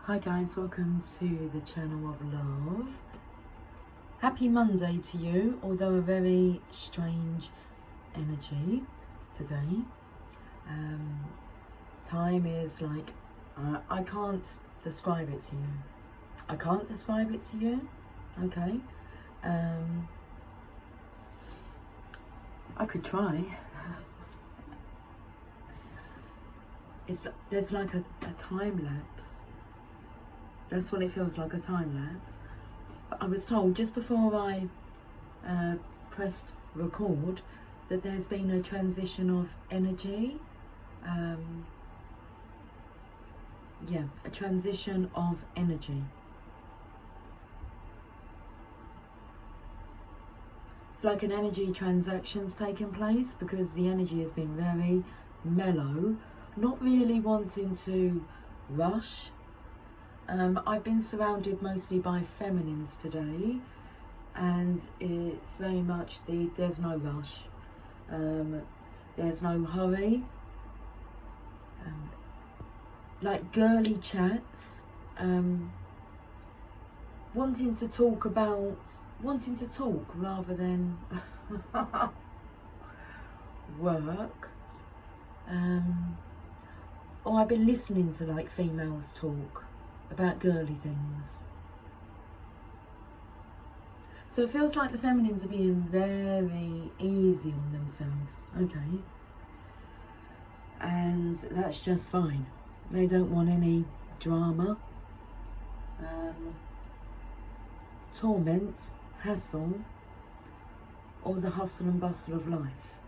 Hi guys, welcome to the channel of love. Happy Monday to you, although a very strange energy today. Time is like, I can't describe it to you. I can't describe it to you, okay? I could try. There's like a time lapse. That's what it feels like, a time lapse. But I was told just before I pressed record that there's been a transition of energy. Yeah, a transition of energy. It's like an energy transaction's taken place because the energy has been very mellow, not really wanting to rush. I've been surrounded mostly by feminines today, and it's very much there's no rush, there's no hurry, like girly chats, wanting to talk rather than work. Or I've been listening to like females talk about girly things. So it feels like the feminines are being very easy on themselves, okay? And that's just fine. They don't want any drama, torment, hassle, or the hustle and bustle of life.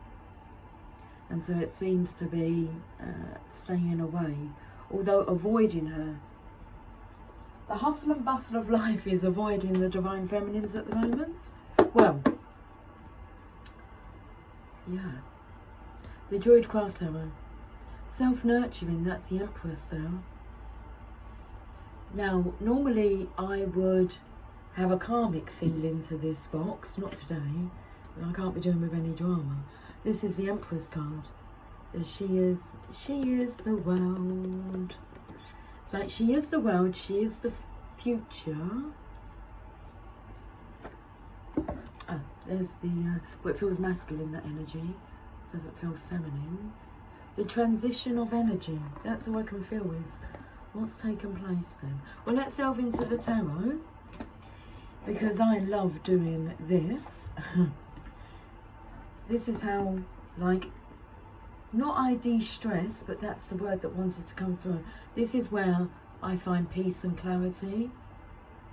And so it seems to be staying away, although avoiding her. The hustle and bustle of life is avoiding the divine feminines at the moment. Well, yeah. The Druidcraft Tarot. Self-nurturing, that's the Empress there. Now, normally I would have a karmic feeling to this box, not today. I can't be doing with any drama. This is the Empress card. She is the world. It's like she is the world, she is the future. There's the, well, it feels masculine, that energy. It doesn't feel feminine. The transition of energy, that's all I can feel is what's taken place then. Well, let's delve into the tarot, because I love doing this. This is how, like, not I de-stress, but that's the word that wanted to come through. This is where I find peace and clarity.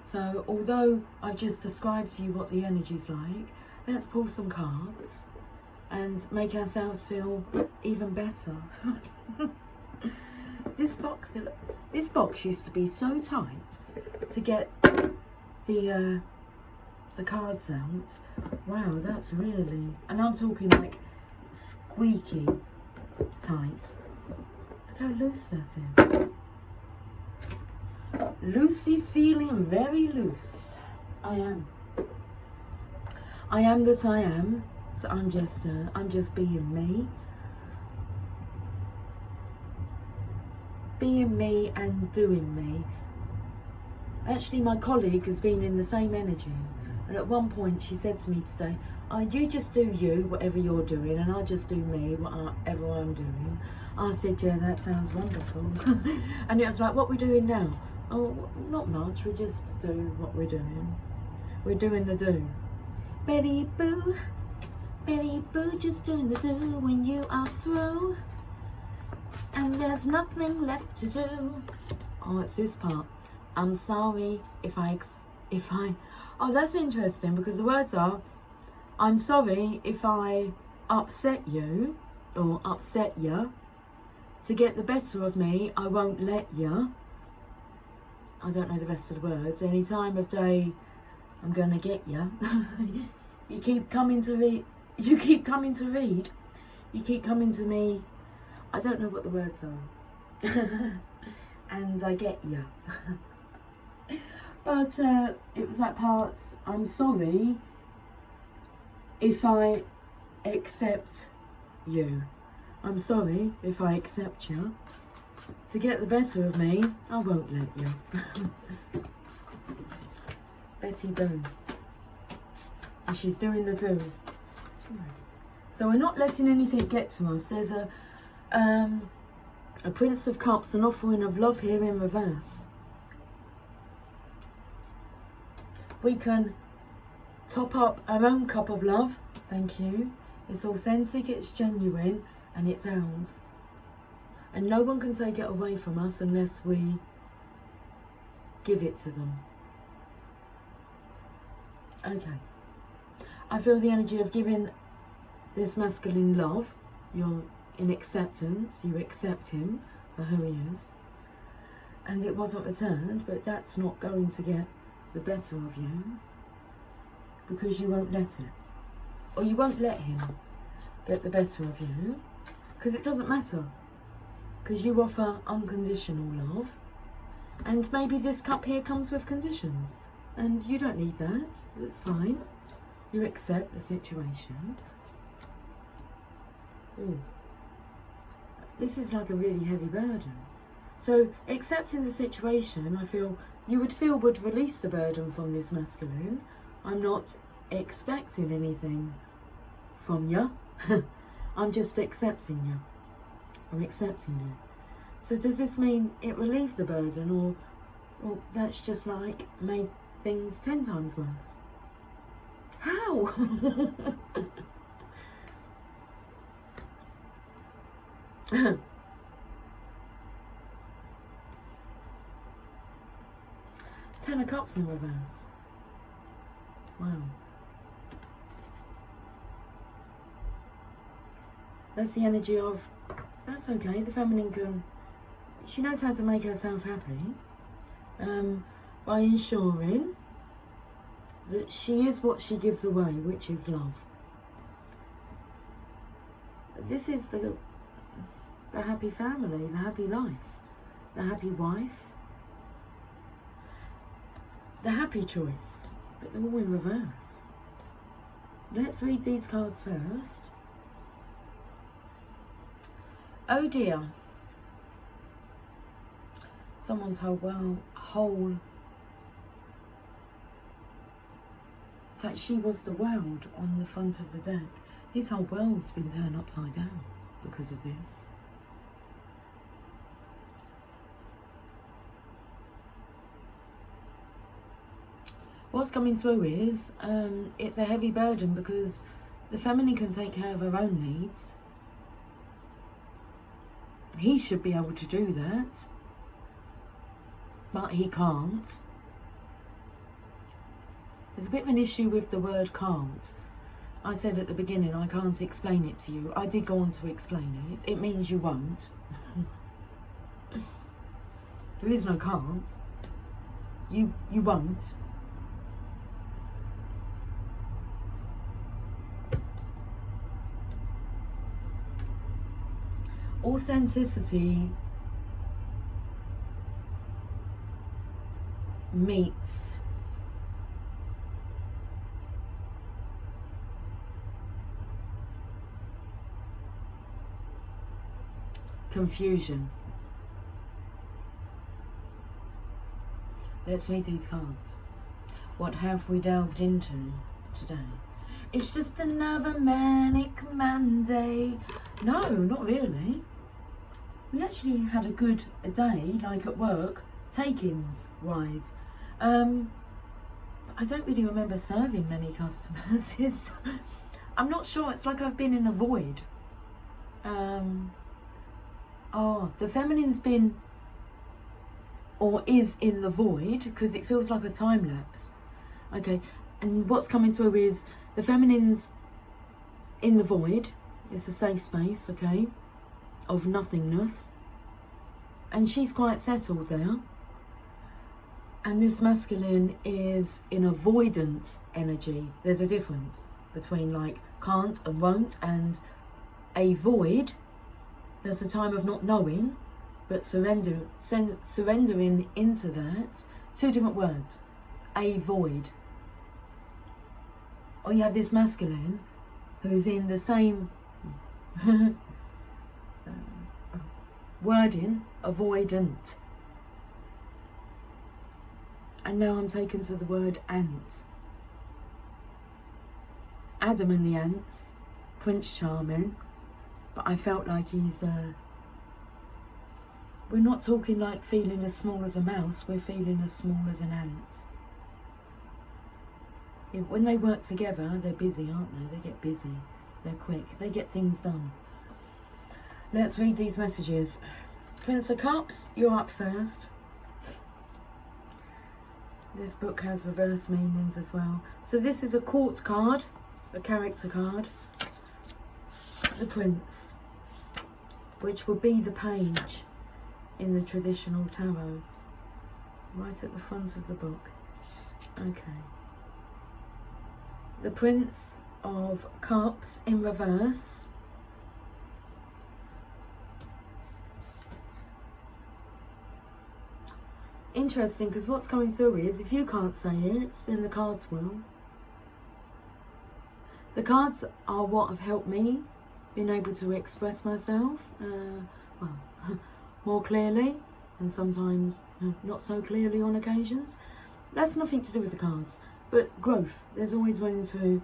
So although I've just described to you what the energy's like, let's pull some cards and make ourselves feel even better. This box used to be so tight to get the cards out. Wow, that's really, and I'm talking like squeaky tight. Look how loose that is. Lucy's feeling very loose. I am that I am. So I'm just being me. Being me and doing me. Actually, my colleague has been in the same energy, and at one point she said to me today, you just do you, whatever you're doing, and I just do me, whatever I'm doing. I said, yeah, that sounds wonderful. And it was like, what we're doing now? Oh, not much, we just do what we're doing. We're doing the do. Betty Boo, just doing the do when you are through. And there's nothing left to do. Oh, it's this part. I'm sorry if I, oh, that's interesting, because the words are, I'm sorry if I upset you, or upset ya. To get the better of me, I won't let ya. I don't know the rest of the words. Any time of day, I'm gonna get ya. You keep coming to read. You keep coming to read. You keep coming to me. I don't know what the words are. And I get ya. But it was that part, I'm sorry if I accept you. I'm sorry if I accept you. to get the better of me, I won't let you. Betty Boo. And she's doing the do. So we're not letting anything get to us. There's a Prince of Cups, an offering of love here in reverse. We can top up our own cup of love. Thank you. It's authentic, it's genuine, and it's ours. And no one can take it away from us unless we give it to them. Okay. I feel the energy of giving this masculine love. You're in acceptance. You accept him for who he is. And it wasn't returned, but that's not going to get the better of you, because you won't let it. Or you won't let him get the better of you, because it doesn't matter. Because you offer unconditional love. And maybe this cup here comes with conditions. And you don't need that. It's fine. You accept the situation. Ooh. This is like a really heavy burden. So accepting the situation, I feel you would release the burden from this masculine. I'm not expecting anything from you. I'm just accepting you. I'm accepting you. So does this mean it relieved the burden, or well, that's just like made things 10 times worse? How? Ten of Cups in reverse. Wow. That's the energy of, that's okay, the feminine can, she knows how to make herself happy by ensuring that she is what she gives away, which is love. This is the happy family, the happy life, the happy wife, the happy choice, but they're all in reverse. Let's read these cards first. Oh dear. Someone's whole. It's like she was the world on the front of the deck. His whole world's been turned upside down because of this. What's coming through is, it's a heavy burden because the feminine can take care of her own needs. He should be able to do that, but he can't. There's a bit of an issue with the word can't. I said at the beginning, I can't explain it to you. I did go on to explain it. It means you won't. There is no can't. You won't. Authenticity meets confusion. Let's read these cards. What have we delved into today? It's just another manic Monday. No, not really. We actually had a good day, like at work, takings wise. I don't really remember serving many customers. I'm not sure, it's like I've been in a void. The feminine's been, or is in the void, because it feels like a time lapse. Okay, and what's coming through is the feminine's in the void. It's a safe space, okay, of nothingness. And she's quite settled there. And this masculine is in avoidant energy. There's a difference between like can't and won't, and a void. There's a time of not knowing, but surrendering into that. Two different words. A void. Or you have this masculine who's in the same wording, avoidant. And now I'm taken to the word ant. Adam and the Ants, Prince Charming, but I felt like he's, we're not talking like feeling as small as a mouse, we're feeling as small as an ant. When they work together, they're busy, aren't they? They get busy, they're quick, they get things done. Let's read these messages. Prince of Cups, you're up first. This book has reverse meanings as well. So this is a court card, a character card. The Prince, which will be the page in the traditional tarot. Right at the front of the book. Okay. The Prince of Cups in reverse. Interesting, because what's coming through is, if you can't say it, then the cards will. The cards are what have helped me being able to express myself well, more clearly, and sometimes not so clearly on occasions. That's nothing to do with the cards, but growth. There's always room to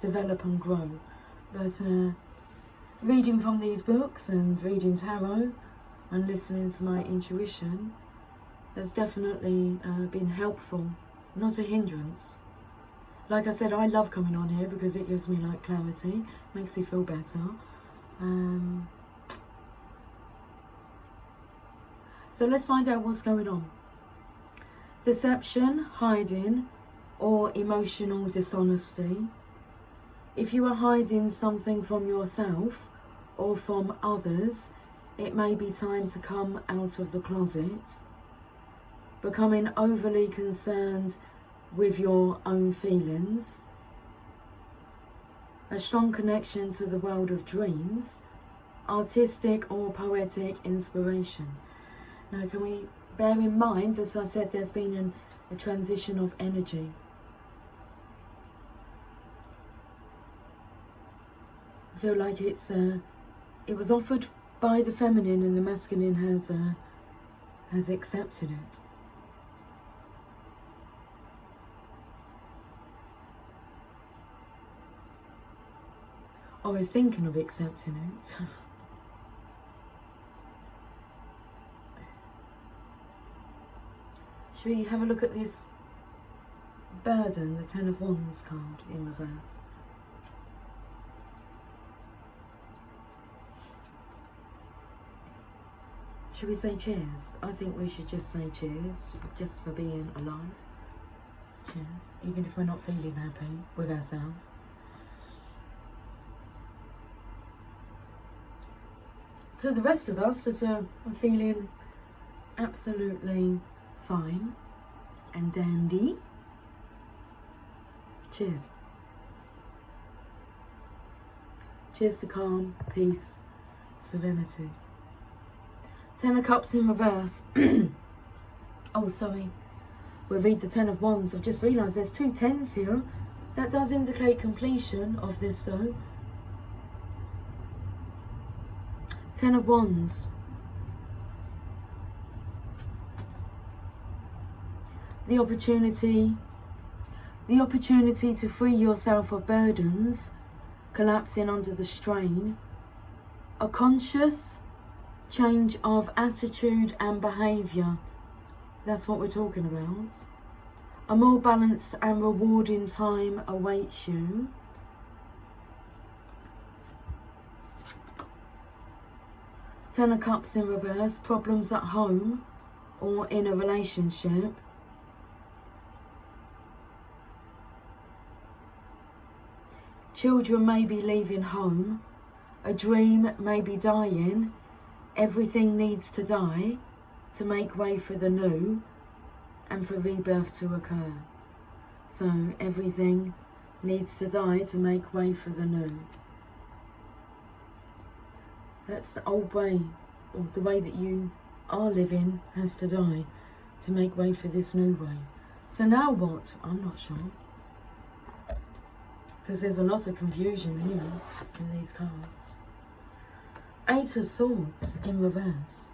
develop and grow. But reading from these books and reading tarot and listening to my intuition has definitely been helpful, not a hindrance. Like I said, I love coming on here because it gives me like clarity, makes me feel better. So let's find out what's going on. Deception, hiding, or emotional dishonesty. If you are hiding something from yourself or from others, it may be time to come out of the closet. Becoming overly concerned with your own feelings. A strong connection to the world of dreams. Artistic or poetic inspiration. Now, can we bear in mind that I said there's been a transition of energy. I feel like it was offered by the feminine and the masculine has accepted it. I was thinking of accepting it. Should we have a look at this burden, the Ten of Wands card in reverse? Should we say cheers? I think we should just say cheers, just for being alive. Cheers, even if we're not feeling happy with ourselves. So the rest of us that are feeling absolutely fine and dandy, cheers. Cheers to calm, peace, serenity. Ten of Cups in reverse. Oh, sorry. We'll read the Ten of Wands. I've just realised there's two tens here. That does indicate completion of this though. Ten of Wands. The opportunity to free yourself of burdens, collapsing under the strain. A conscious change of attitude and behaviour. That's what we're talking about. A more balanced and rewarding time awaits you. Ten of Cups in reverse. Problems at home or in a relationship. Children may be leaving home. A dream may be dying. Everything needs to die to make way for the new and for rebirth to occur. So everything needs to die to make way for the new. That's the old way, or the way that you are living has to die to make way for this new way. So now what? I'm not sure. Because there's a lot of confusion here in these cards. Eight of Swords in reverse.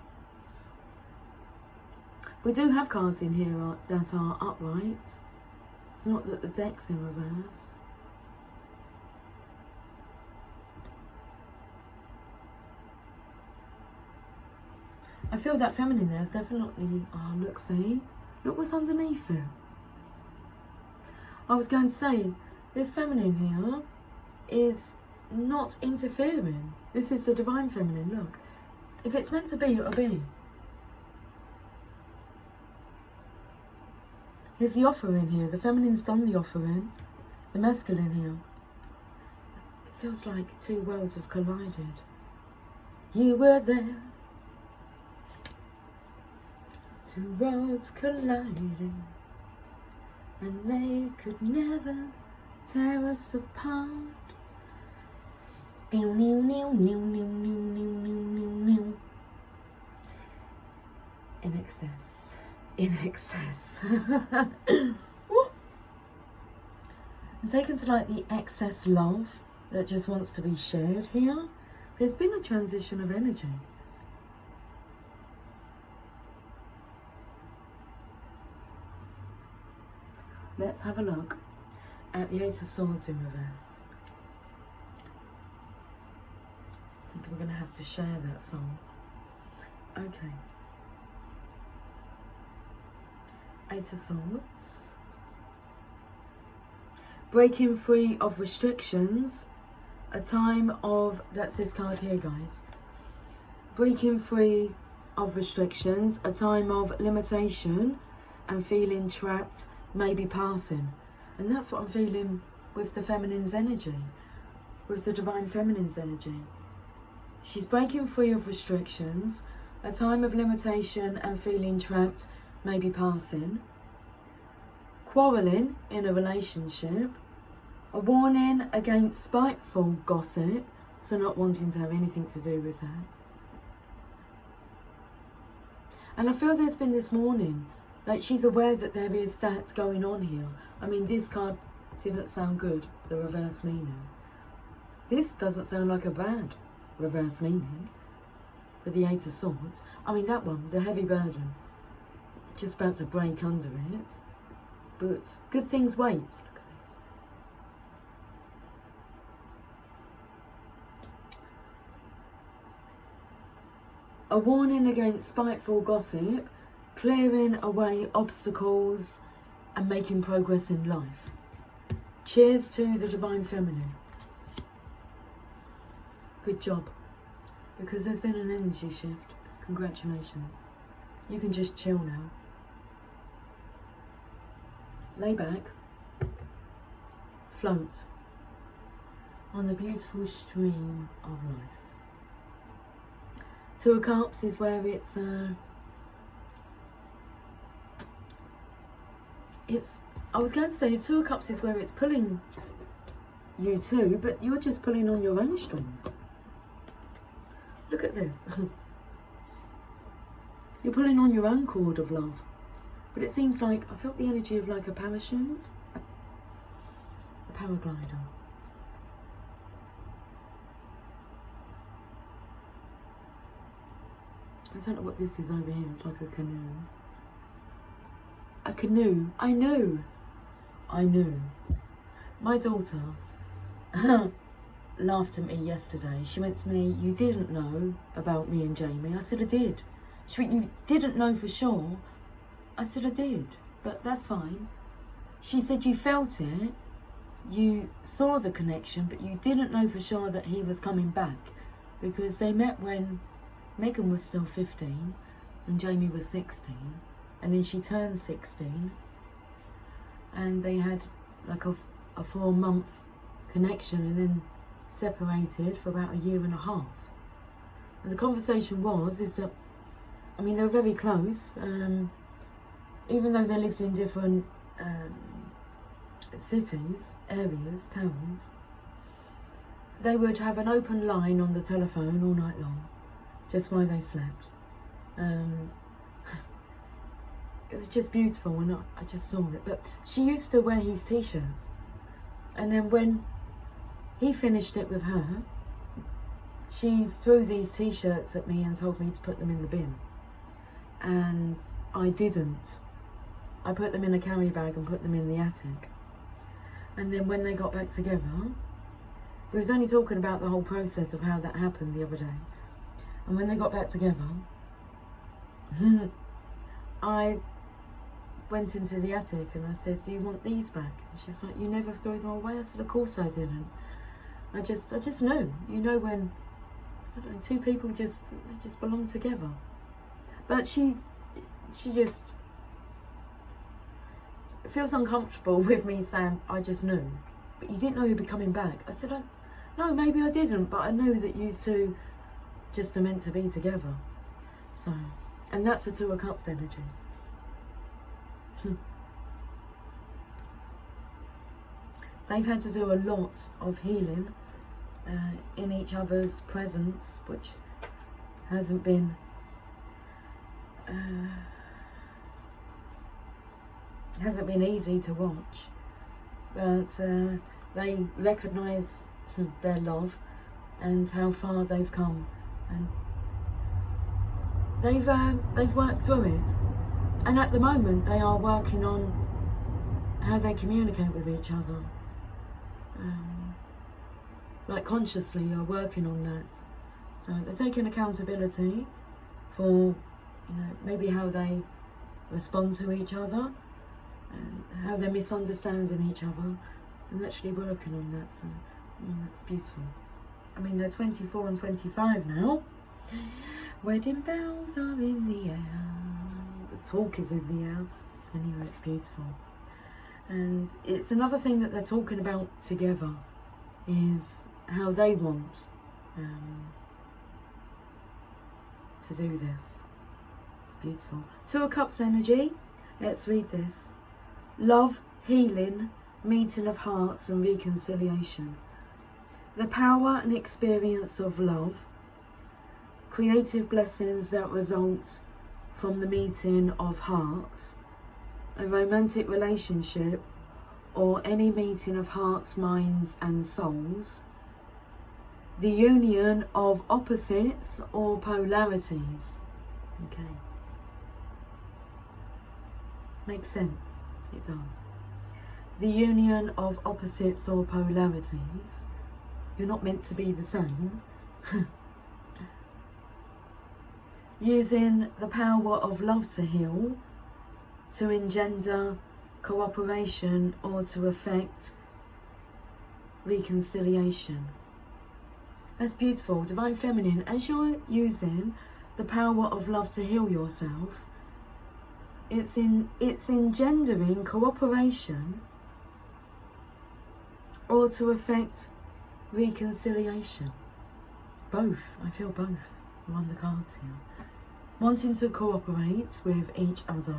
We do have cards in here that are upright. It's not that the deck's in reverse. I feel that feminine there is definitely, oh look, see? Look what's underneath it. I was going to say, this feminine here is not interfering. This is the divine feminine, look. If it's meant to be, it'll be. Here's the offering here. The feminine's done the offering. The masculine here. It feels like two worlds have collided. You were there. Two worlds colliding. And they could never tear us apart. In excess. In excess. I'm taken to like the excess love that just wants to be shared here. There's been a transition of energy. Let's have a look at the Eight of Swords in reverse. I think we're going to have to share that song. Okay. Eight of Swords. Breaking free of restrictions. A time of, that's this card here, guys. Breaking free of restrictions. A time of limitation and feeling trapped, maybe passing. And that's what I'm feeling with the feminine's energy. With the divine feminine's energy. She's breaking free of restrictions. A time of limitation and feeling trapped, maybe passing. Quarrelling in a relationship. A warning against spiteful gossip, so not wanting to have anything to do with that. And I feel there's been this warning, like she's aware that there is that going on here. I mean, this card didn't sound good, the reverse meaning. This doesn't sound like a bad reverse meaning for the Eight of Swords. I mean, that one, the heavy burden, just about to break under it. But good things wait. Look at this. A warning against spiteful gossip, clearing away obstacles and making progress in life. Cheers to the divine feminine. Good job. Because there's been an energy shift. Congratulations. You can just chill now. Lay back. Float on the beautiful stream of life. Two of Cups is where it's I was going to say Two of Cups is where it's pulling you too, but you're just pulling on your own strings. Look at this. You're pulling on your own cord of love. But it seems like, I felt the energy of like a parachute, a paraglider. I don't know what this is over here, it's like a canoe. A canoe, I knew. My daughter laughed at me yesterday. She went to me, you didn't know about me and Jamie. I said, I did. She went, you didn't know for sure. I said, I did, but that's fine. She said, you felt it, you saw the connection, but you didn't know for sure that he was coming back because they met when Megan was still 15 and Jamie was 16, and then she turned 16 and they had like a 4-month connection and then separated for about a year and a half. And the conversation is that, I mean, they were very close, even though they lived in different cities, areas, towns. They would have an open line on the telephone all night long, just while they slept. It was just beautiful when I just saw it. But she used to wear his t-shirts, and then when he finished it with her, she threw these t-shirts at me and told me to put them in the bin. And I didn't. I put them in a carry bag and put them in the attic. And then when they got back together, we was only talking about the whole process of how that happened the other day. And when they got back together, I went into the attic and I said, do you want these back? And she was like, you never threw them away. I said, of course I didn't. I just knew. You know when, I don't know, two people just belong together. But she just feels uncomfortable with me saying, I just knew. But you didn't know you'd be coming back. I said, no, maybe I didn't, but I knew that you two just are meant to be together. So, and that's the Two of Cups energy. They've had to do a lot of healing in each other's presence, which hasn't been easy to watch, but they recognise their love and how far they've come, and they've worked through it, and at the moment they are working on how they communicate with each other. Like consciously are working on that. So they're taking accountability for, you know, maybe how they respond to each other and how they're misunderstanding each other, and actually working on that. So that's beautiful. I mean, they're 24 and 25 now. Wedding bells are in the air. The talk is in the air. Anyway, it's beautiful. And it's another thing that they're talking about together is how they want to do this. It's beautiful. Two of Cups energy. Let's read this. Love, healing, meeting of hearts and reconciliation. The power and experience of love. Creative blessings that result from the meeting of hearts. A romantic relationship or any meeting of hearts, minds and souls. The union of opposites or polarities. Okay. Makes sense. It does. The union of opposites or polarities. You're not meant to be the same. Using the power of love to heal, to engender cooperation or to effect reconciliation. That's beautiful. Divine Feminine, as you're using the power of love to heal yourself, it's engendering cooperation or to effect reconciliation. Both. I feel both on the cards here. Wanting to cooperate with each other,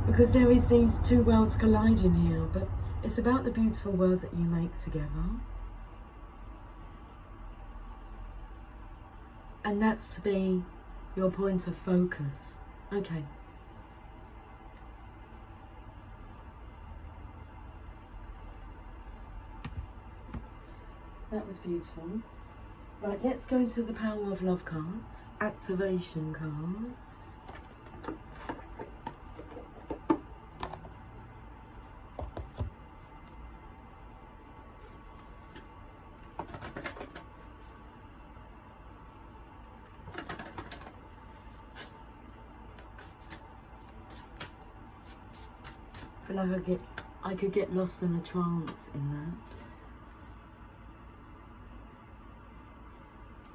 because there is these two worlds colliding here, but it's about the beautiful world that you make together. And that's to be your point of focus. Okay. That was beautiful. Right, let's go to the Power of Love cards. Activation cards. I feel like I could get lost in a trance in that.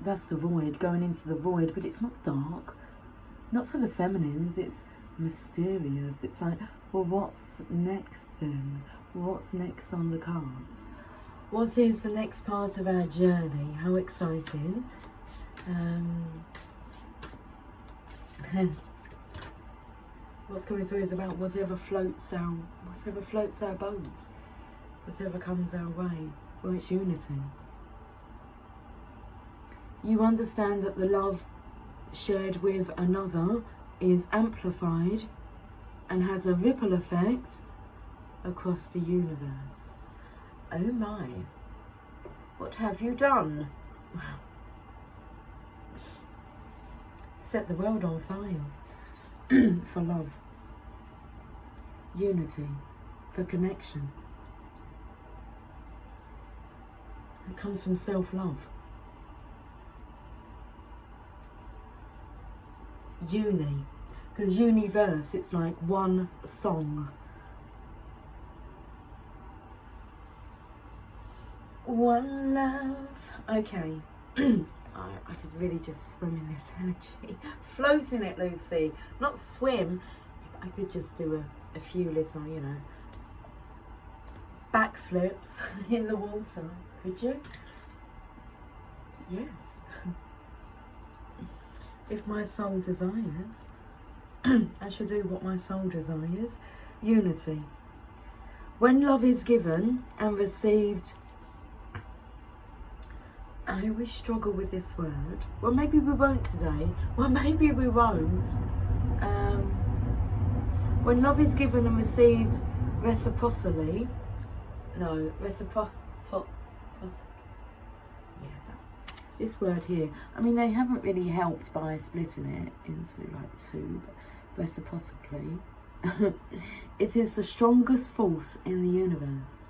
That's the void, going into the void, but it's not dark. Not for the feminines, it's mysterious. It's like, well, what's next then? What's next on the cards? What is the next part of our journey? How exciting. What's coming through is about whatever floats our boat, whatever comes our way. Well, it's unity. You understand that the love shared with another is amplified and has a ripple effect across the universe. Oh my, what have you done? Wow. set the world on fire for love, unity, for connection. It comes from self-love. Uni, because universe, it's like one song. One love. Okay. I could really just swim in this energy. Float in it, Lucy. Not swim. I could just do a few little, you know, backflips in the water. Could you? Yes. If my soul desires, I shall do what my soul desires. Unity. When love is given and received, I always struggle with this word. Well, maybe we won't today. Well, maybe we won't. When love is given and received reciprocally, no, this word here, I mean, they haven't really helped by splitting it into like two, but reciprocally. It is the strongest force in the universe.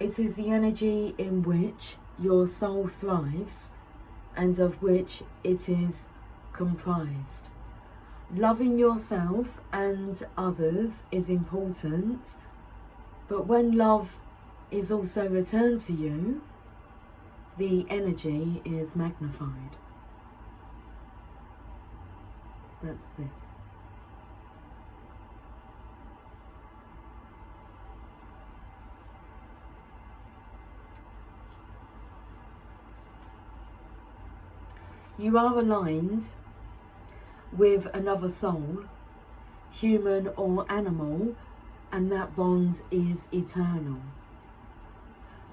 It is the energy in which your soul thrives and of which it is comprised. Loving yourself and others is important, but when love is also returned to you, the energy is magnified. That's this. You are aligned with another soul, human or animal, and that bond is eternal.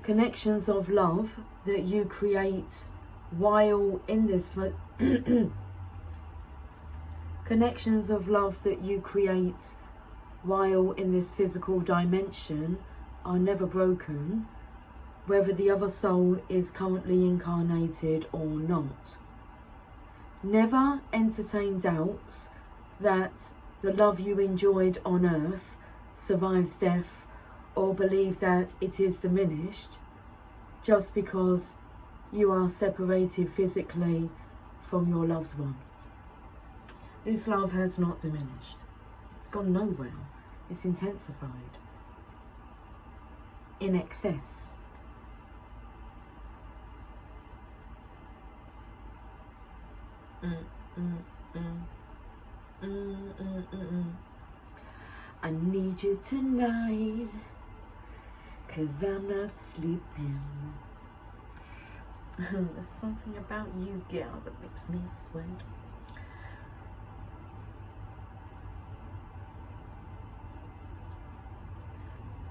Connections of love that you create while in this connections of love that you create while in this physical dimension are never broken, whether the other soul is currently incarnated or not. Never entertain doubts that the love you enjoyed on earth survives death, or believe that it is diminished just because you are separated physically from your loved one. This love has not diminished. It's gone nowhere. It's intensified. In excess. I need you tonight, 'cause I'm not sleeping. There's something about you, girl, that makes me sweat.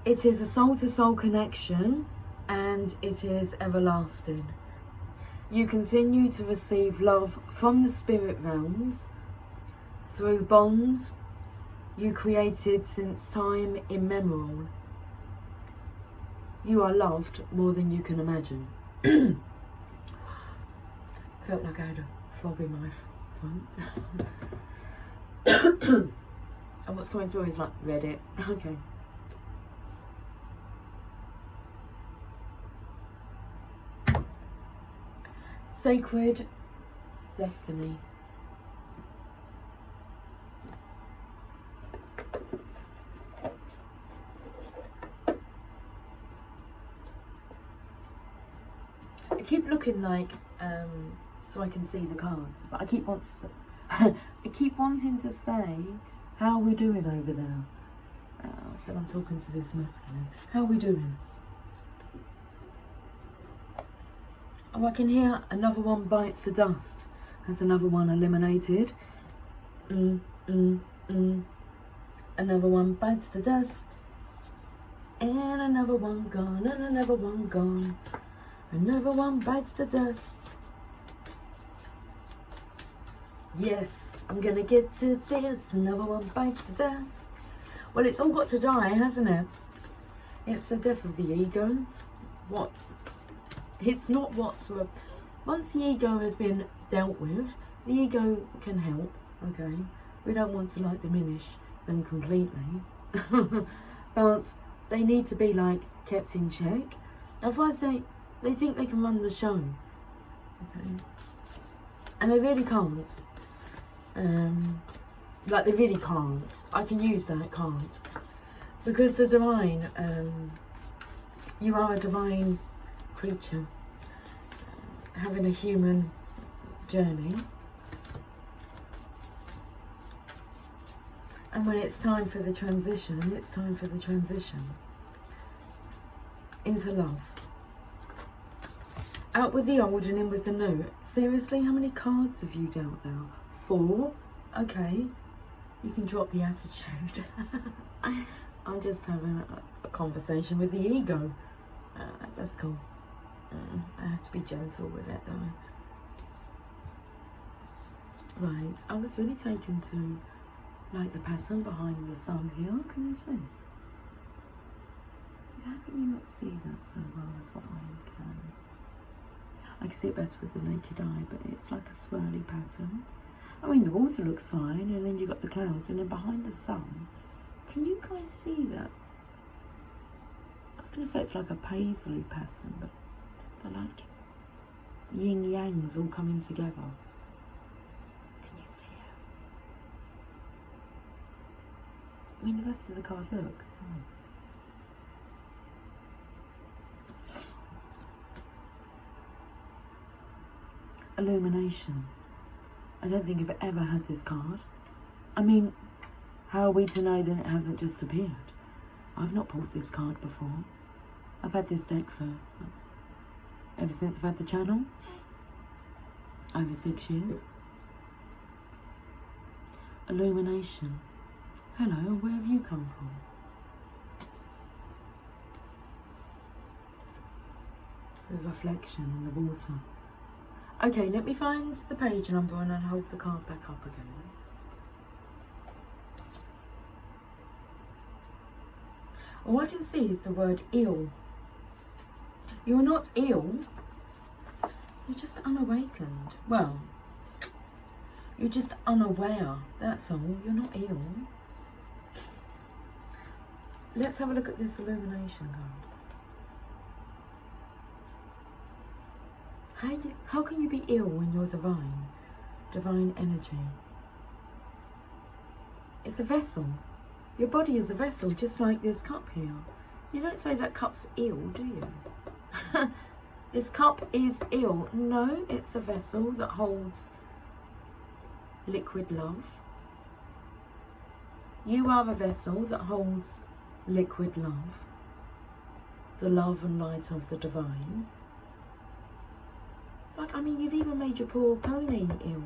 It is a soul-to-soul connection, and it is everlasting. You continue to receive love from the spirit realms through bonds you created since time immemorial. You are loved more than you can imagine. Felt like I had a frog in my throat. And what's coming through is like Reddit. Okay. Sacred destiny. I keep looking like so I can see the cards, but I keep wanting to say, how are we doing over there? I feel I'm talking to this masculine. How are we doing? Oh, I can hear another one bites the dust. Has another one eliminated. Another one bites the dust. And another one gone, and another one gone. Another one bites the dust. Yes, I'm gonna get to this. Another one bites the dust. Well, it's all got to die, hasn't it? It's the death of the ego. What It's not what's for. Once the ego has been dealt with, the ego can help. Okay, we don't want to like diminish them completely, but they need to be like kept in check. Otherwise, they think they can run the show. Okay, and they really can't. Like they really can't. I can use that, can't, because the divine. You are a divine creature having a human journey, and when it's time for the transition, it's time for the transition into love. Out with the old and in with the new. Seriously, how many cards have you dealt now? 4? Okay, you can drop the attitude. I'm just having a conversation with the ego. That's cool. I have to be gentle with it though. Right, I was really taken to like the pattern behind the sun here. Can you see? How can you not see that so well as what I can? I can see it better with the naked eye, but it's like a swirly pattern. I mean, the water looks fine, and then you've got the clouds, and then behind the sun, can you guys see that? I was going to say it's like a paisley pattern, but they're like yin yangs all coming together. Can you see it? I mean, the rest of the card looks. Illumination. I don't think I've ever had this card. I mean, how are we to know that it hasn't just appeared? I've not pulled this card before. I've had this deck for ever since I've had the channel. Over 6 years. Illumination. Hello, where have you come from? The reflection in the water. Okay, let me find the page number and I'll hold the card back up again. All I can see is the word ill. You're not ill. You're just unawakened. Well, you're just unaware. That's all. You're not ill. Let's have a look at this illumination card. How can you be ill when you're divine? Divine energy. It's a vessel. Your body is a vessel, just like this cup here. You don't say that cup's ill, do you? This cup is ill. No, it's a vessel that holds liquid love. You are a vessel that holds liquid love. The love and light of the divine. Like, I mean, you've even made your poor pony ill.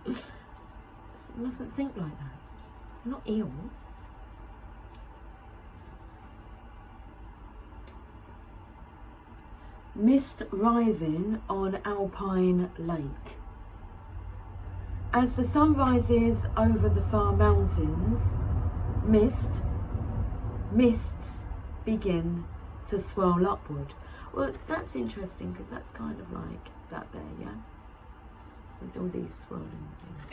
You mustn't think like that. You're not ill. Mist rising on Alpine Lake. As the sun rises over the far mountains, mists begin to swirl upward. Well, that's interesting because that's kind of like that there, yeah? With all these swirling things.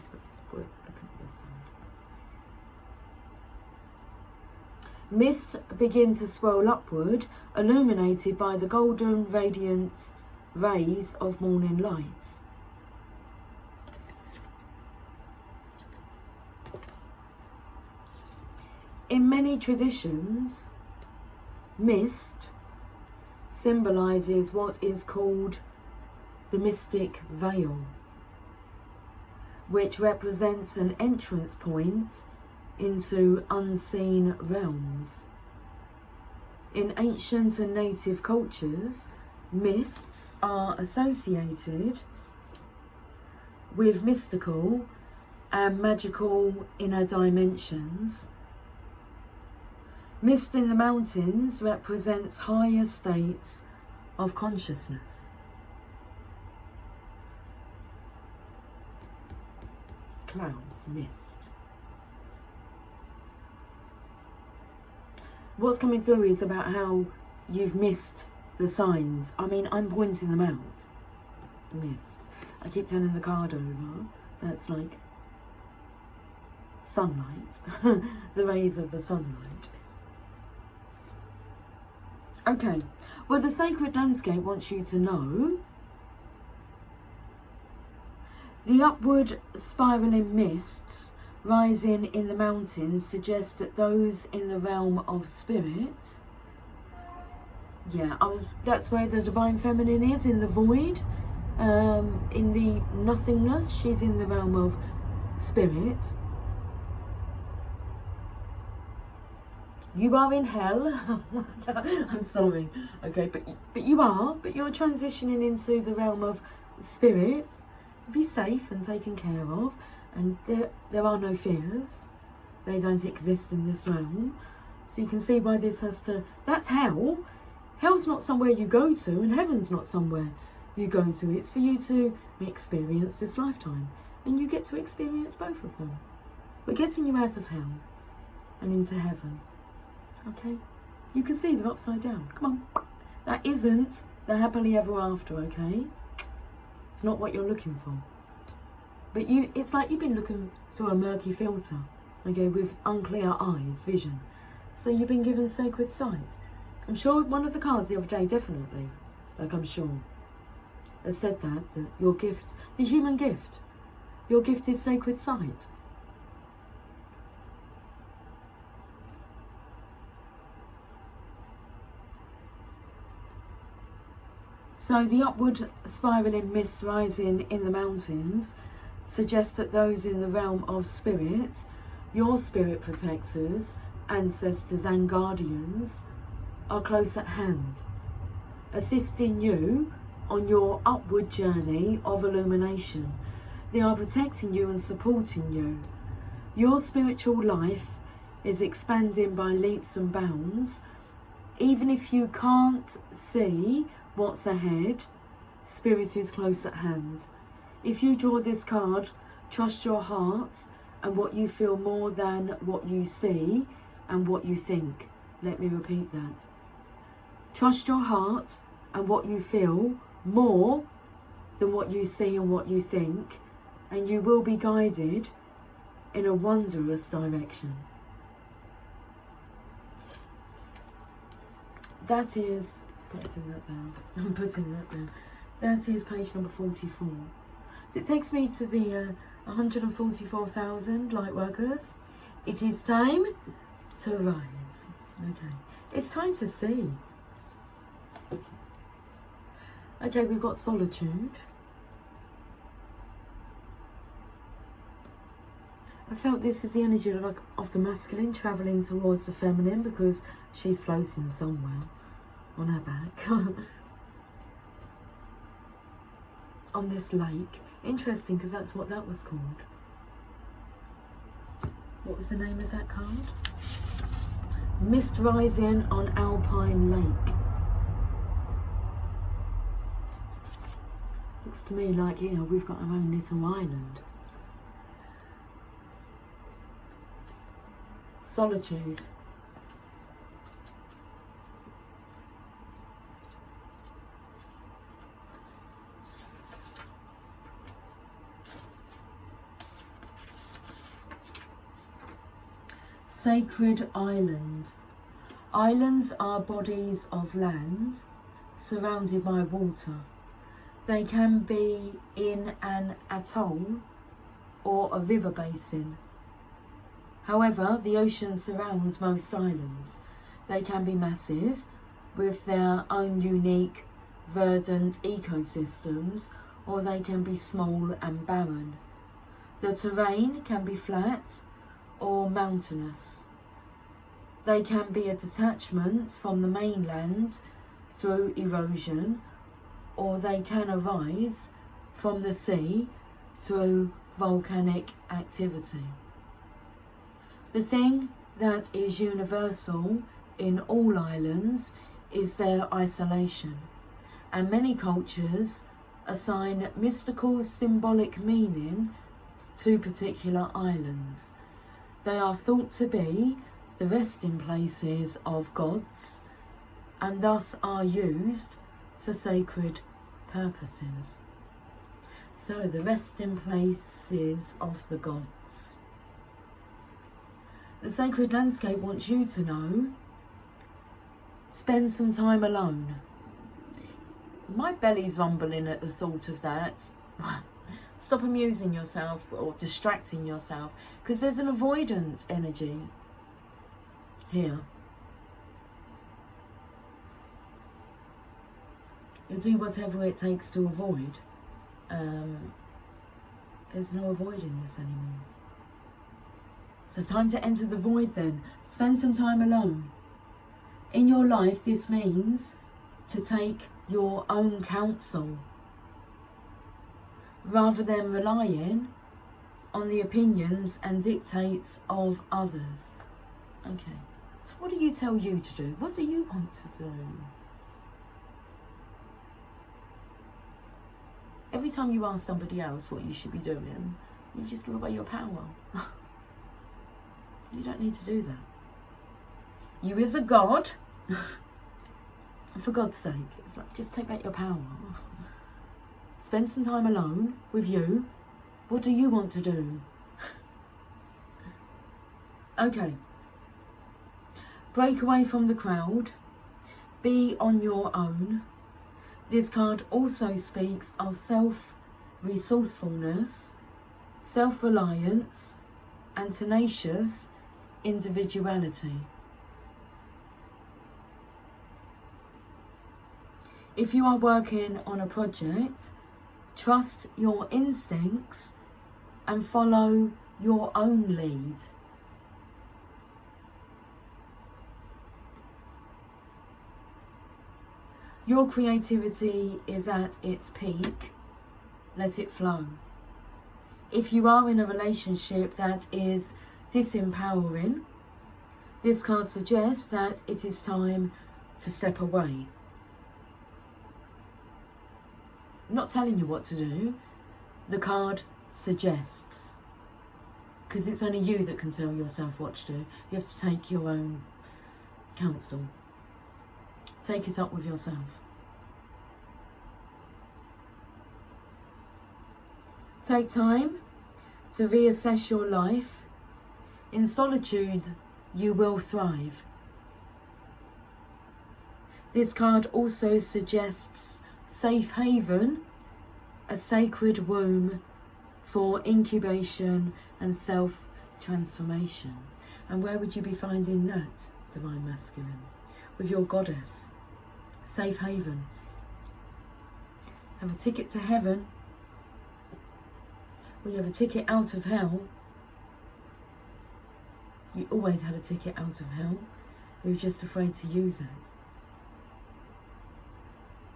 But look at this side. Mist begin to swirl upward, illuminated by the golden radiant rays of morning light. In many traditions, mist symbolises what is called the mystic veil, which represents an entrance point into unseen realms. In ancient and native cultures, mists are associated with mystical and magical inner dimensions. Mist in the mountains represents higher states of consciousness. Clouds, mist. What's coming through is about how you've missed the signs. I mean, I'm pointing them out. Mist. I keep turning the card over. That's like sunlight. The rays of the sunlight. Okay. Well, the sacred landscape wants you to know the upward spiraling mists rising in the mountains suggest that those in the realm of spirit, that's where the divine feminine is, in the void, in the nothingness. She's in the realm of spirit. You are in hell. I'm sorry. Okay, but you're transitioning into the realm of spirit. Be safe and taken care of, and there are no fears. They don't exist in this realm. So you can see why this has to... That's hell. Hell's not somewhere you go to, and heaven's not somewhere you go to. It's for you to experience this lifetime, and you get to experience both of them. We're getting you out of hell and into heaven. Okay? You can see they're upside down. Come on. That isn't the happily ever after, okay? It's not what you're looking for. But it's like you've been looking through a murky filter, okay, with unclear eyes, vision. So you've been given sacred sight. I'm sure one of the cards the other day, definitely, I'm sure, has said that your gift, the human gift, your gift is sacred sight. So the upward spiraling mists rising in the mountains suggest that those in the realm of spirit, your spirit protectors, ancestors and guardians, are close at hand, assisting you on your upward journey of illumination. They are protecting you and supporting you. Your spiritual life is expanding by leaps and bounds. Even if you can't see what's ahead, spirit is close at hand. If you draw this card, trust your heart and what you feel more than what you see and what you think. Let me repeat that. Trust your heart and what you feel more than what you see and what you think, and you will be guided in a wondrous direction. That is... putting that down. I'm putting that down. That is page number 44. So it takes me to the 144,000 light workers. It is time to rise. Okay. It's time to see. Okay, we've got solitude. I felt this is the energy of the masculine travelling towards the feminine, because she's floating somewhere on her back on this lake. Interesting, because that's what that was called. What was the name of that card? Mist rising on Alpine Lake. Looks to me like, you know, we've got our own little island. Solitude. Sacred island. Islands are bodies of land surrounded by water. They can be in an atoll or a river basin. However, the ocean surrounds most islands. They can be massive, with their own unique, verdant ecosystems, or they can be small and barren. The terrain can be flat or mountainous. They can be a detachment from the mainland through erosion, or they can arise from the sea through volcanic activity. The thing that is universal in all islands is their isolation, and many cultures assign mystical symbolic meaning to particular islands. They are thought to be the resting places of gods, and thus are used for sacred purposes. So the resting places of the gods. The sacred landscape wants you to know, spend some time alone. My belly's rumbling at the thought of that. Stop amusing yourself or distracting yourself, because there's an avoidance energy here. You'll do whatever it takes to avoid. There's no avoiding this anymore. So time to enter the void then. Spend some time alone. In your life, this means to take your own counsel rather than relying on the opinions and dictates of others. Okay, so what do you tell you to do? What do you want to do? Every time you ask somebody else what you should be doing, you just give away your power. You don't need to do that. You is a god. For God's sake, it's like, just take back your power. Spend some time alone with you. What do you want to do? Okay. Break away from the crowd. Be on your own. This card also speaks of self-resourcefulness, self-reliance, and tenacious individuality. If you are working on a project, trust your instincts and follow your own lead. Your creativity is at its peak. Let it flow. If you are in a relationship that is disempowering, this card suggests that it is time to step away. I'm not telling you what to do. The card suggests. Because it's only you that can tell yourself what to do. You have to take your own counsel. Take it up with yourself. Take time to reassess your life. In solitude, you will thrive. This card also suggests safe haven, a sacred womb for incubation and self-transformation. And where would you be finding that, Divine Masculine? With your goddess. Safe haven. Have a ticket to heaven. Or you have a ticket out of hell. You always had a ticket out of hell. You're just afraid to use it.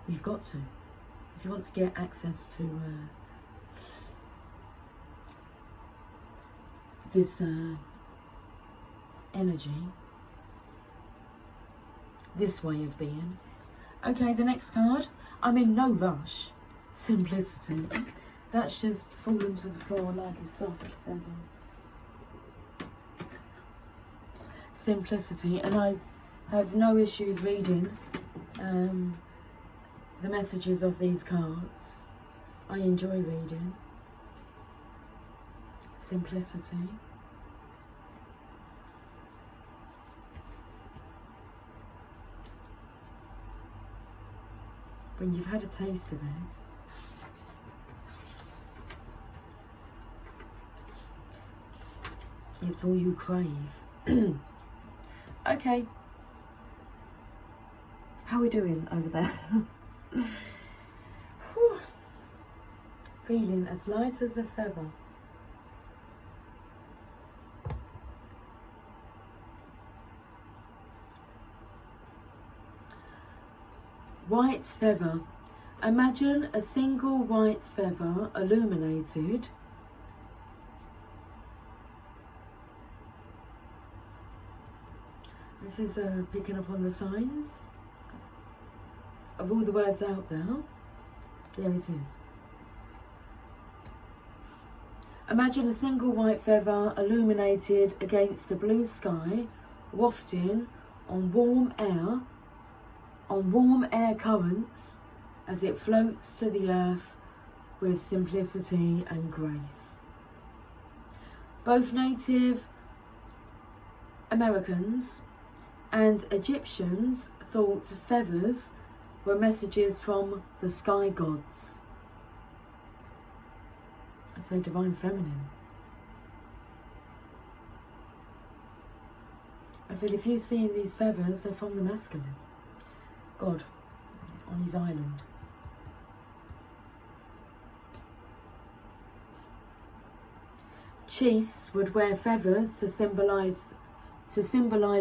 You've got to. If you want to get access to this energy, this way of being. Okay, the next card. I'm in no rush. Simplicity. That's just fallen to the floor like a soft feather. Simplicity. And I have no issues reading the messages of these cards. I enjoy reading. Simplicity. When you've had a taste of it, it's all you crave. Okay. How are we doing over there? Feeling as light as a feather. White feather. Imagine a single white feather illuminated This is picking up on the signs of all the words out there. There it is. Imagine a single white feather illuminated against a blue sky, wafting on warm air on warm air currents as it floats to the earth with simplicity and grace. Both Native Americans and Egyptians thought feathers were messages from the sky gods. I say divine feminine. I feel if you see in these feathers, they're from the masculine God on his island. Chiefs would wear feathers to symbolise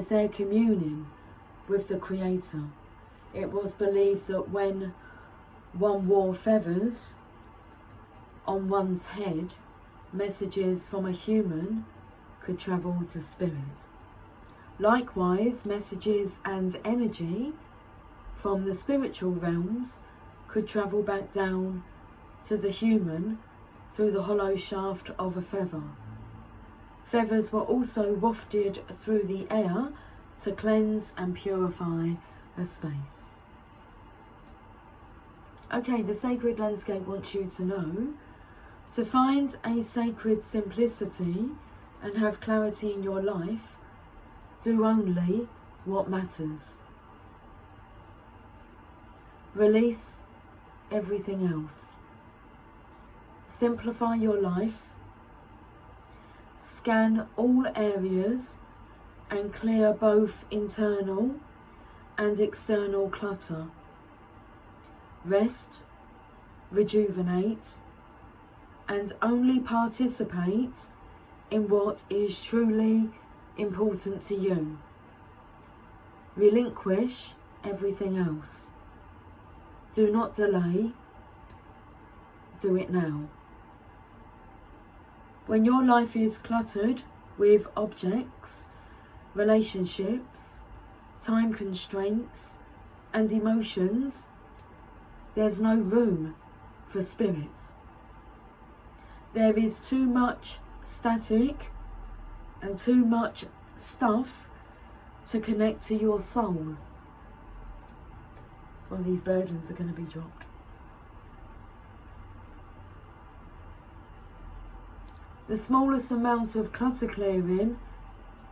their communion with the Creator. It was believed that when one wore feathers on one's head, messages from a human could travel to spirit. Likewise, messages and energy from the spiritual realms could travel back down to the human through the hollow shaft of a feather. Feathers were also wafted through the air to cleanse and purify a space. Okay, the sacred landscape wants you to know to find a sacred simplicity and have clarity in your life, do only what matters. Release everything else. Simplify your life. Scan all areas and clear both internal and external clutter. Rest, rejuvenate, and only participate in what is truly important to you. Relinquish everything else. Do not delay. Do it now. When your life is cluttered with objects, relationships, time constraints, and emotions, there's no room for spirit. There is too much static and too much stuff to connect to your soul. That's why these burdens are going to be dropped. The smallest amount of clutter clearing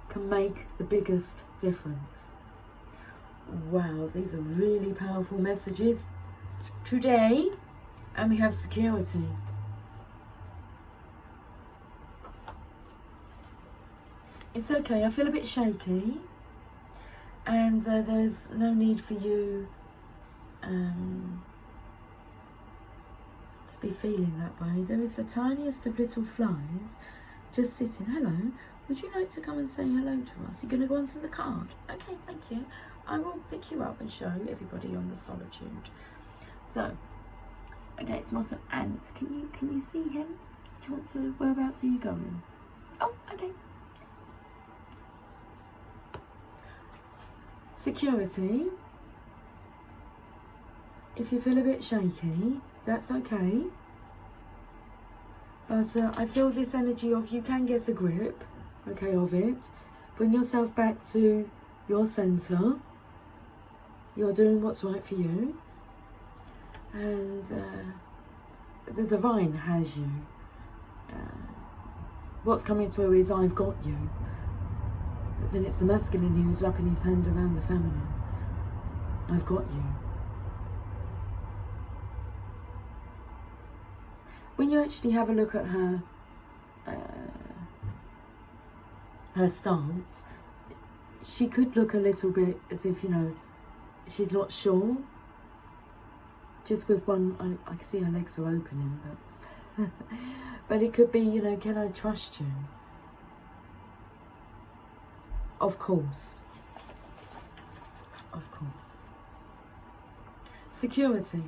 can make the biggest difference. Wow, these are really powerful messages today. And we have security. It's okay, I feel a bit shaky, and there's no need for you to be feeling that way. There is the tiniest of little flies just sitting. Hello, would you like to come and say hello to us? You're going to go onto the card? Okay, thank you. I will pick you up and show everybody on the solitude. So, okay, it's not an ant. Can you see him? Do you want to, whereabouts are you going? Oh, okay. Security. If you feel a bit shaky, that's okay. But I feel this energy of you can get a grip, okay, of it. Bring yourself back to your centre. You're doing what's right for you. And the divine has you. What's coming through is I've got you. But then it's the masculine who's wrapping his hand around the feminine. I've got you. When you actually have a look at her stance, she could look a little bit as if, you know, she's not sure. Just with one, I can see her legs are opening, but but it could be, you know, can I trust you? Of course. Of course. Security.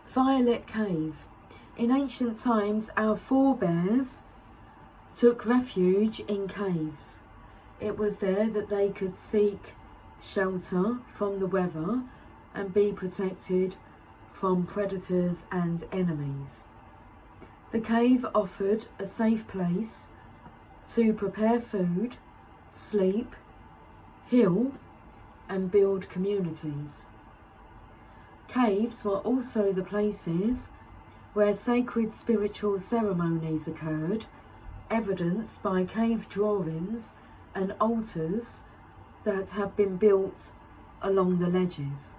Violet Cave. In ancient times, our forebears took refuge in caves. It was there that they could seek shelter from the weather and be protected from predators and enemies. The cave offered a safe place to prepare food, sleep, heal, and build communities. Caves were also the places where sacred spiritual ceremonies occurred, evidenced by cave drawings and altars that have been built along the ledges.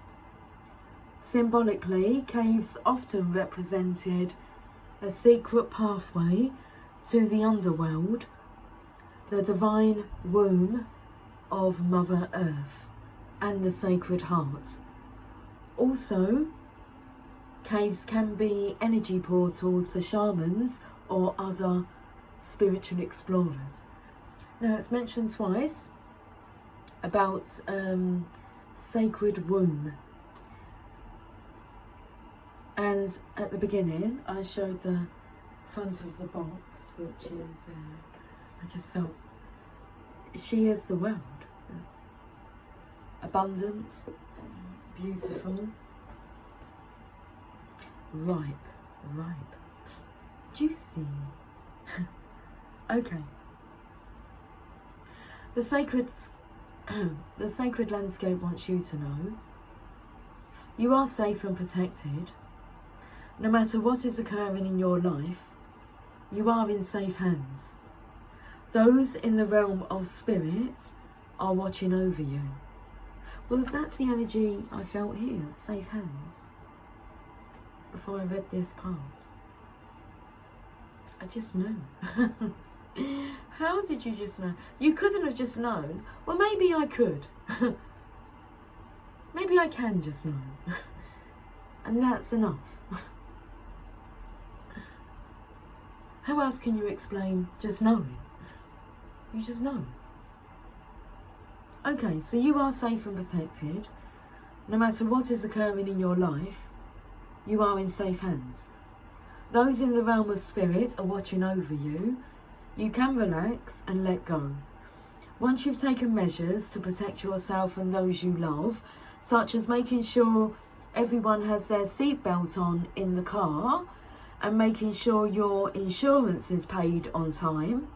Symbolically, caves often represented a secret pathway to the underworld, the divine womb of Mother Earth, and the Sacred Heart. Also, caves can be energy portals for shamans or other spiritual explorers. Now, it's mentioned twice about sacred womb. And at the beginning, I showed the front of the box, which is, I just felt, she is the world. Abundant, beautiful, ripe, juicy. Okay. The sacred landscape wants you to know you are safe and protected. No matter what is occurring in your life, you are in safe hands. Those in the realm of spirit are watching over you. Well, if that's the energy I felt here, safe hands, before I read this part, I just knew. How did you just know? You couldn't have just known. Well, maybe I could. Maybe I can just know. And that's enough. How else can you explain just knowing? You just know. Okay, so you are safe and protected. No matter what is occurring in your life, you are in safe hands. Those in the realm of spirit are watching over you. You can relax and let go. Once you've taken measures to protect yourself and those you love, such as making sure everyone has their seatbelt on in the car and making sure your insurance is paid on time,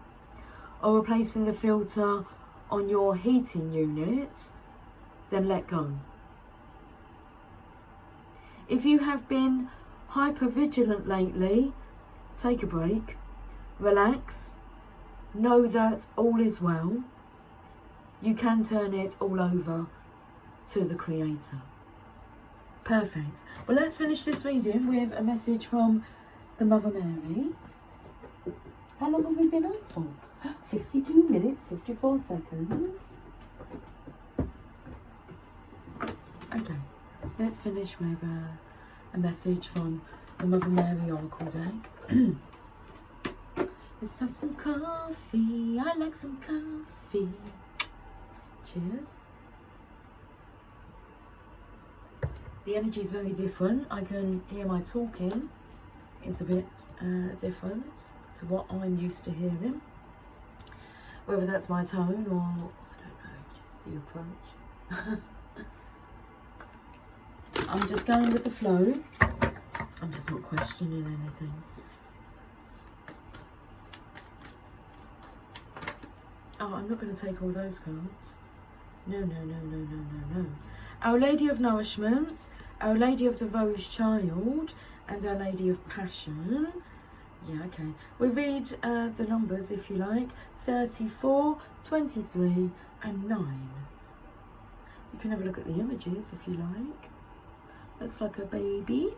or replacing the filter on your heating unit, then let go. If you have been hypervigilant lately, take a break, relax, know that all is well. You can turn it all over to the Creator. Perfect. Well, let's finish this reading with a message from the Mother Mary. How long have we been on for? 52 minutes, 54 seconds. Okay, let's finish with a message from the Mother Mary Oracle deck. Let's have some coffee. I like some coffee. Cheers. The energy is very different. I can hear my talking is a bit different to what I'm used to hearing. Whether that's my tone or, I don't know, just the approach. I'm just going with the flow. I'm just not questioning anything. Oh, I'm not going to take all those cards. No. Our Lady of Nourishment, Our Lady of the Rose Child, and Our Lady of Passion. Yeah, okay. We read the numbers, if you like. 34, 23, and 9. You can have a look at the images, if you like. Looks like a baby.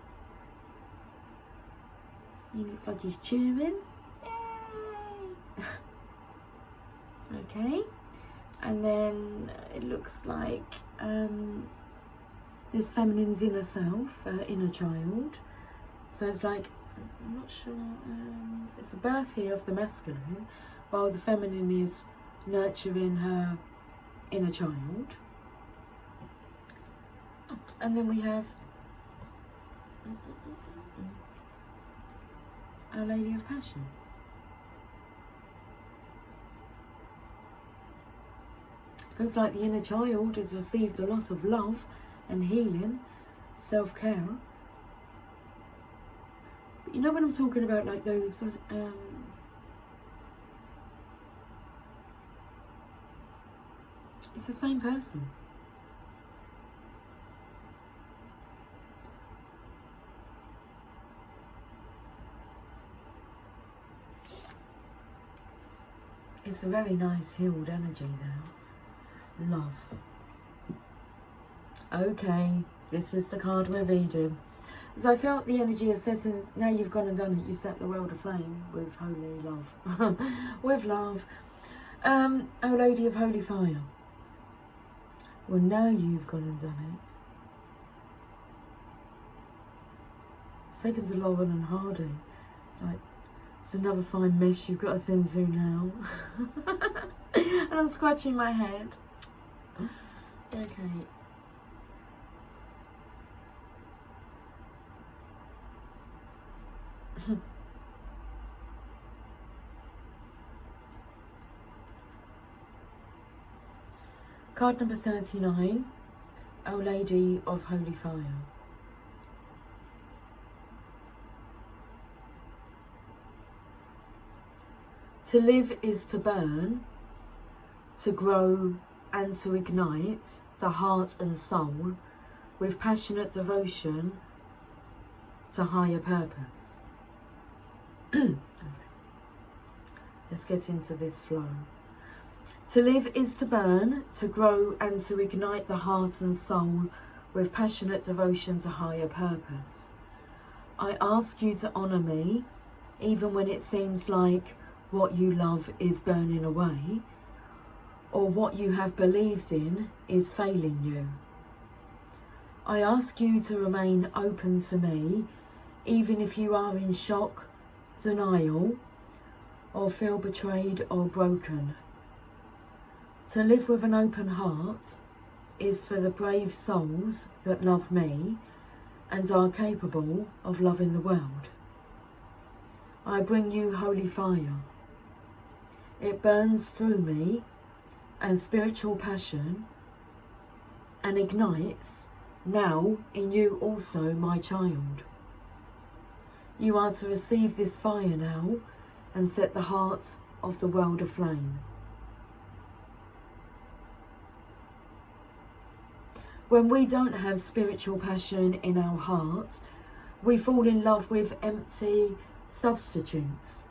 He looks like he's cheering. Yay! Okay. And then it looks like this feminine's inner self, inner child. So it's like, I'm not sure, it's a birth here of the masculine, while the feminine is nurturing her inner child. And then we have Our Lady of Passion. Looks like the inner child has received a lot of love and healing, self-care. But you know what I'm talking about, like those it's the same person. It's a very nice healed energy now. Love. Okay, this is the card we're reading. As I felt the energy of setting, now you've gone and done it, you've set the world aflame with holy love. With love. Our Lady of Holy Fire. Well, now you've gone and done it. It's taken to Lauren and Hardy. Like, it's another fine mess you've got us into now. And I'm scratching my head. Okay. Card number 39, Our Lady of Holy Fire. To live is to burn, to grow and to ignite the heart and soul with passionate devotion to higher purpose. Okay. Let's get into this flow. To live is to burn, to grow and to ignite the heart and soul with passionate devotion to higher purpose. I ask you to honour me, even when it seems like what you love is burning away, or what you have believed in is failing you. I ask you to remain open to me, even if you are in shock, denial, or feel betrayed or broken. To live with an open heart is for the brave souls that love me and are capable of loving the world. I bring you holy fire. It burns through me and spiritual passion and ignites now in you also, my child. You are to receive this fire now and set the heart of the world aflame. When we don't have spiritual passion in our hearts, we fall in love with empty substitutes.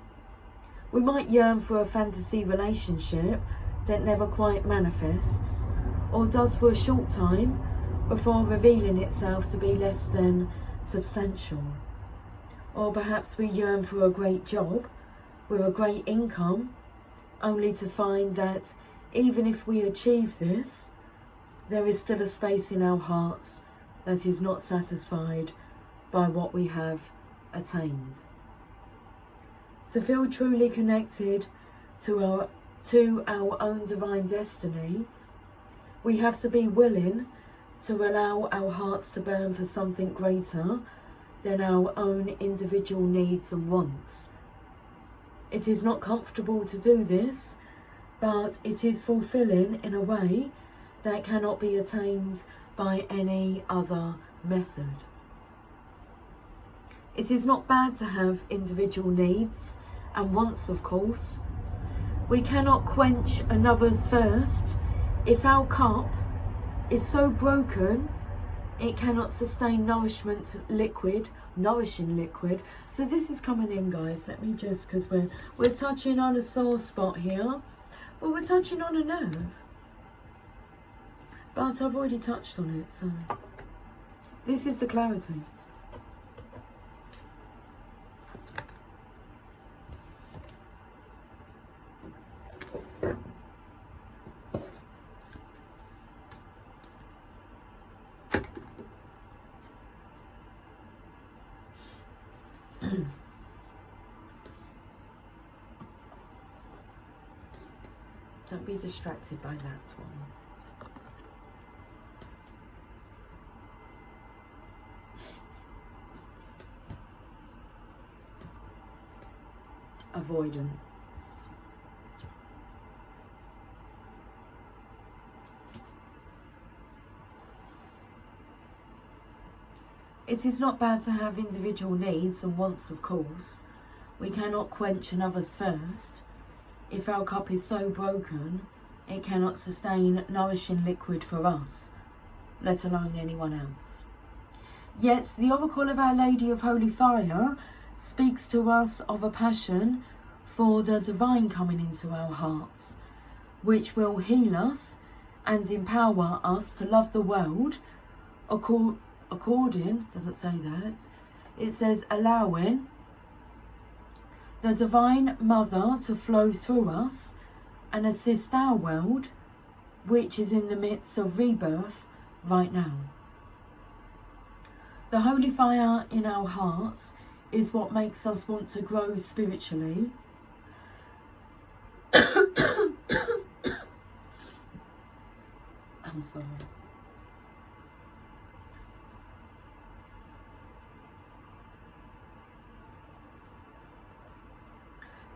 We might yearn for a fantasy relationship that never quite manifests, or does for a short time before revealing itself to be less than substantial. Or perhaps we yearn for a great job with a great income, only to find that even if we achieve this, there is still a space in our hearts that is not satisfied by what we have attained. To feel truly connected to our own divine destiny, we have to be willing to allow our hearts to burn for something greater than our own individual needs and wants. It is not comfortable to do this, but it is fulfilling in a way that cannot be attained by any other method. It is not bad to have individual needs and wants, of course. We cannot quench another's thirst if our cup is so broken it cannot sustain nourishing liquid. So this is coming in, guys. Let me just, because we're touching on a sore spot here. Well, we're touching on a nerve, but I've already touched on it, so this is the clarity. Don't be distracted by that one. Avoidant. It is not bad to have individual needs and wants, of course. We cannot quench another's thirst. If our cup is so broken, it cannot sustain nourishing liquid for us, let alone anyone else. Yet the oracle of Our Lady of Holy Fire speaks to us of a passion for the divine coming into our hearts, which will heal us and empower us to love the world according, doesn't say that, it says allowing the Divine Mother to flow through us and assist our world, which is in the midst of rebirth right now. The holy fire in our hearts is what makes us want to grow spiritually. I'm sorry.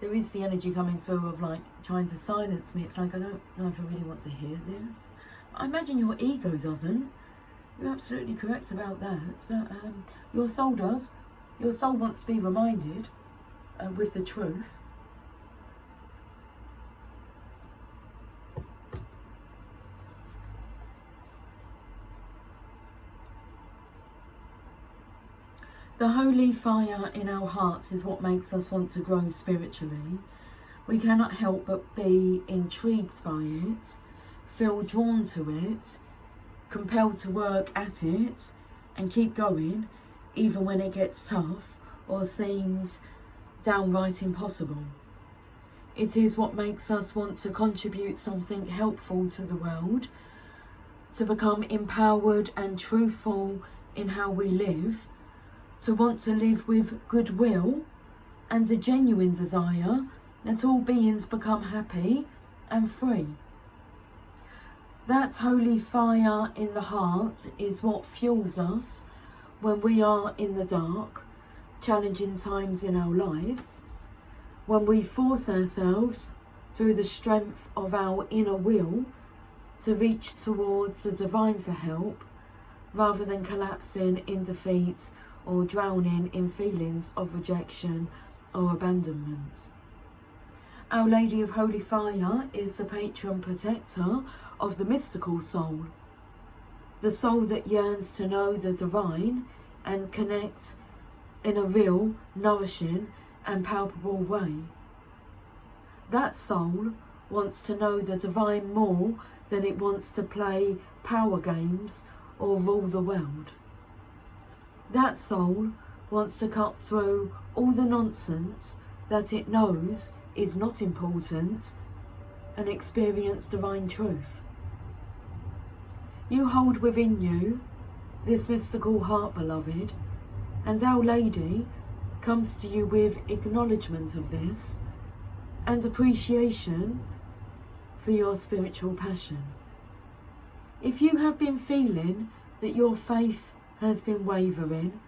There is the energy coming through of like trying to silence me. It's like, I don't know if I really want to hear this. I imagine your ego doesn't. You're absolutely correct about that. But your soul does. Your soul wants to be reminded with the truth. The holy fire in our hearts is what makes us want to grow spiritually. We cannot help but be intrigued by it, feel drawn to it, compelled to work at it and keep going even when it gets tough or seems downright impossible. It is what makes us want to contribute something helpful to the world, to become empowered and truthful in how we live, to want to live with goodwill and a genuine desire that all beings become happy and free. That holy fire in the heart is what fuels us when we are in the dark, challenging times in our lives, when we force ourselves through the strength of our inner will to reach towards the divine for help, rather than collapsing in defeat or drowning in feelings of rejection or abandonment. Our Lady of Holy Fire is the patron protector of the mystical soul, the soul that yearns to know the divine and connect in a real, nourishing and palpable way. That soul wants to know the divine more than it wants to play power games or rule the world. That soul wants to cut through all the nonsense that it knows is not important and experience divine truth. You hold within you this mystical heart, beloved, and Our Lady comes to you with acknowledgement of this and appreciation for your spiritual passion. If you have been feeling that your faith has been wavering,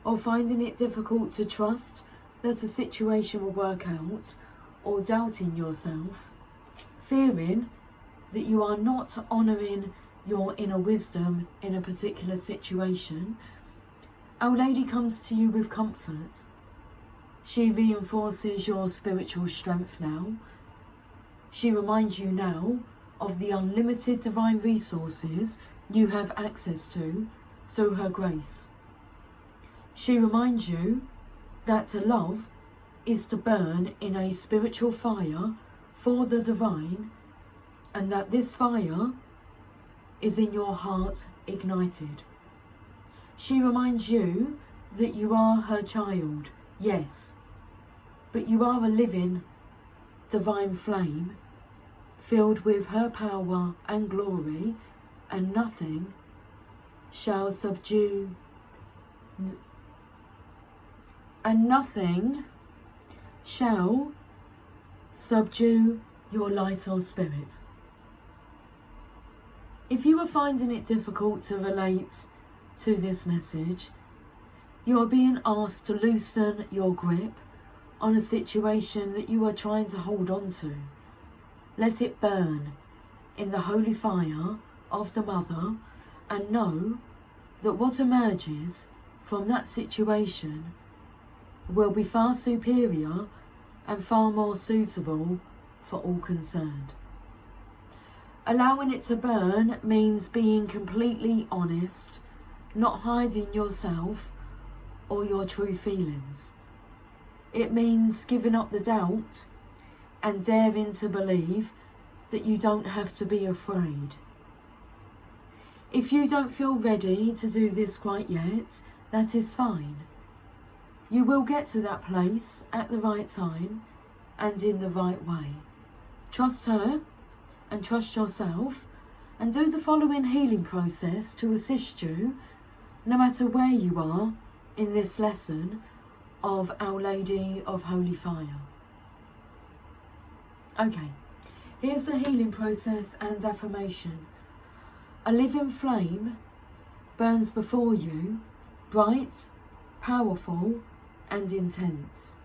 or finding it difficult to trust that a situation will work out, or doubting yourself, fearing that you are not honouring your inner wisdom in a particular situation, Our Lady comes to you with comfort. She reinforces your spiritual strength now. She reminds you now of the unlimited divine resources you have access to through her grace. She reminds you that to love is to burn in a spiritual fire for the divine, and that this fire is in your heart ignited. She reminds you that you are her child, yes, but you are a living divine flame filled with her power and glory, and nothing shall subdue, your light or spirit. If you are finding it difficult to relate to this message, you are being asked to loosen your grip on a situation that you are trying to hold on to. Let it burn in the holy fire of the Mother, and know that what emerges from that situation will be far superior and far more suitable for all concerned. Allowing it to burn means being completely honest, not hiding yourself or your true feelings. It means giving up the doubt and daring to believe that you don't have to be afraid. If you don't feel ready to do this quite yet, that is fine. You will get to that place at the right time and in the right way. Trust her and trust yourself, and do the following healing process to assist you no matter where you are in this lesson of Our Lady of Holy Fire. Okay, here's the healing process and affirmation. A living flame burns before you, bright, powerful and intense.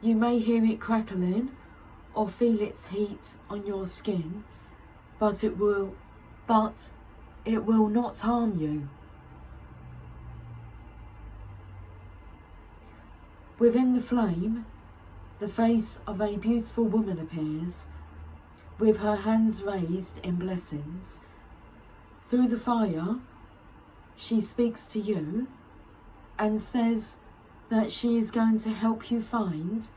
You may hear it crackling or feel its heat on your skin, but it will not harm you. Within the flame, the face of a beautiful woman appears, with her hands raised in blessings. Through the fire, she speaks to you and says that she is going to help you find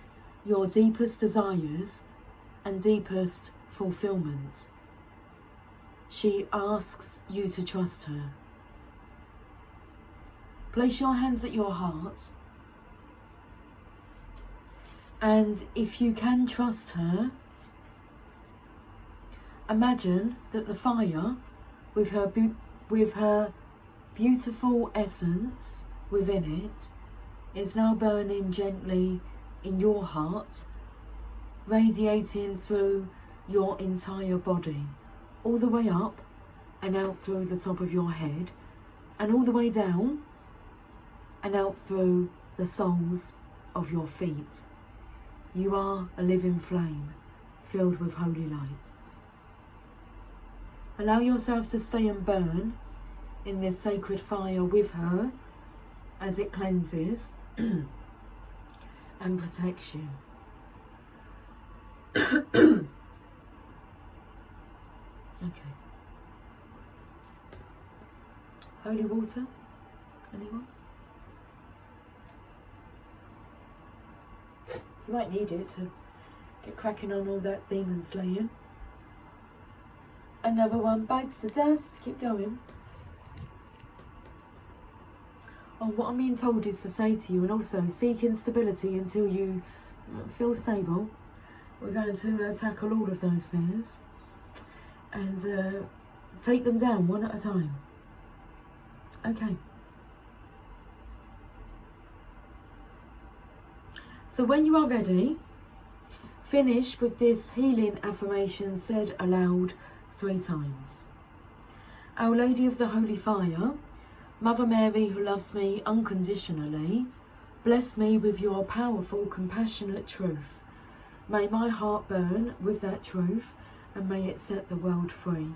your deepest desires and deepest fulfillment. She asks you to trust her. Place your hands at your heart, and if you can trust her, imagine that the fire, with her beautiful essence within it, is now burning gently in your heart, radiating through your entire body, all the way up and out through the top of your head, and all the way down and out through the soles of your feet. You are a living flame filled with holy light. Allow yourself to stay and burn in this sacred fire with her as it cleanses and protects you. Okay. Holy water? Anyone? You might need it to get cracking on all that demon slaying. Another one bites the dust. Keep going. Oh, what I'm being told is to say to you, and also seek instability until you feel stable. We're going to tackle all of those fears and take them down one at a time. Okay. So when you are ready, finish with this healing affirmation said aloud 3 times. Our Lady of the Holy Fire, Mother Mary who loves me unconditionally, bless me with your powerful, compassionate truth. May my heart burn with that truth, and may it set the world free.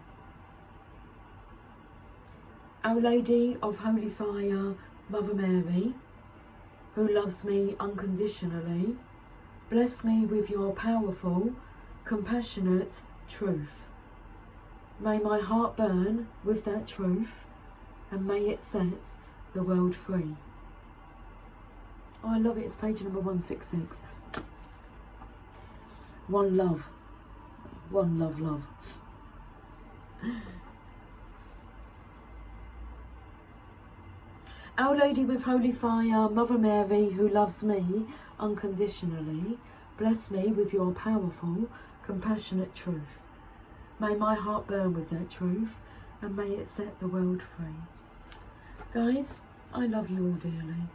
Our Lady of Holy Fire, Mother Mary, who loves me unconditionally, bless me with your powerful, compassionate truth. May my heart burn with that truth, and may it set the world free. Oh, I love it. It's page number 166. One love. One love, love. Our Lady with Holy Fire, Mother Mary, who loves me unconditionally, bless me with your powerful, compassionate truth. May my heart burn with that truth, and may it set the world free. Guys, I love you all dearly.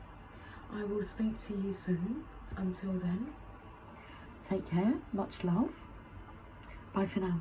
I will speak to you soon. Until then, take care, much love. Bye for now.